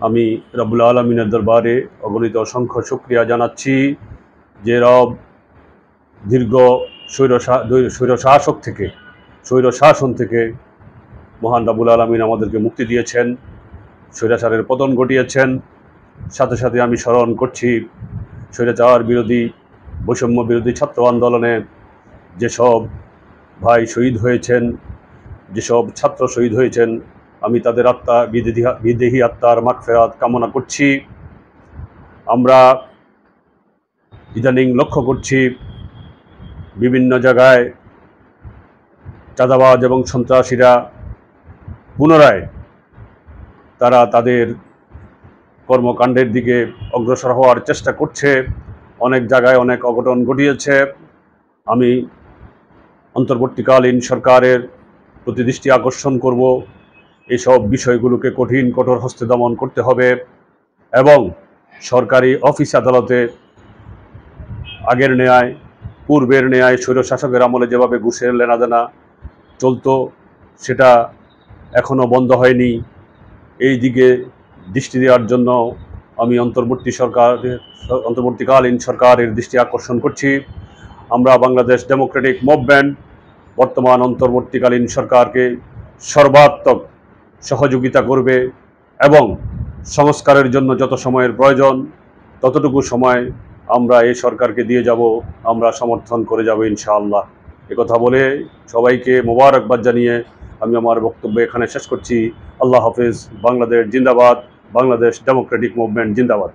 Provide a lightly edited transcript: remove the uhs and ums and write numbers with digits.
আমি রব্বুল আলমিনের দরবারে অগণিত অসংখ্য শুকরিয়া জানাচ্ছি যে রব দীর্ঘ স্বৈরশাসন থেকে মহান রব্বুল আলমিন আমাদেরকে মুক্তি দিয়েছেন, স্বৈরাচারের পতন ঘটিয়েছেন। সাথে সাথে আমি স্মরণ করছি স্বৈরাচার বিরোধী, বৈষম্য বিরোধী ছাত্র আন্দোলনে যেসব ভাই শহীদ হয়েছেন, যেসব ছাত্র শহীদ হয়েছেন, আমি তাদের আত্মা বিদেহী আত্মার মাগফিরাত কামনা করছি। আমরা ইদানিং লক্ষ্য করছি বিভিন্ন জায়গায় চাঁদাবাজ এবং সন্ত্রাসীরা পুনরায় তারা তাদের কর্মকাণ্ডের দিকে অগ্রসর হওয়ার চেষ্টা করছে। অনেক জায়গায় অনেক অঘটন ঘটিয়েছে। আমি অন্তর্বর্তীকালীন সরকারের প্রতি দৃষ্টি আকর্ষণ করব, এইসব বিষয়গুলোকে কঠোর হস্তে দমন করতে হবে এবং সরকারি অফিস আদালতে আগের ন্যায়, পূর্বের ন্যায় স্বৈরশাসকের আমলে যেভাবে ঘুষের লেনাদেনা চলতো সেটা এখনও বন্ধ হয়নি। এই দিকে দৃষ্টি দেওয়ার জন্য আমি অন্তর্বর্তীকালীন সরকারের দৃষ্টি আকর্ষণ করছি। আমরা বাংলাদেশ ডেমোক্রেটিক মুভমেন্ট বর্তমান অন্তর্বর্তীকালীন সরকারকে সর্বাত্মক সহযোগিতা করবে এবং সংস্কারের জন্য যত সময়ের প্রয়োজন ততটুকু সময় আমরা এই সরকারকে দিয়ে যাব, আমরা সমর্থন করে যাব ইনশাআল্লাহ। একথা বলে সবাইকে মোবারকবাদ জানিয়ে আমি আমার বক্তব্য এখানে শেষ করছি। আল্লাহ হাফেজ। বাংলাদেশ জিন্দাবাদ, বাংলাদেশ ডেমোক্রেটিক মুভমেন্ট জিন্দাবাদ।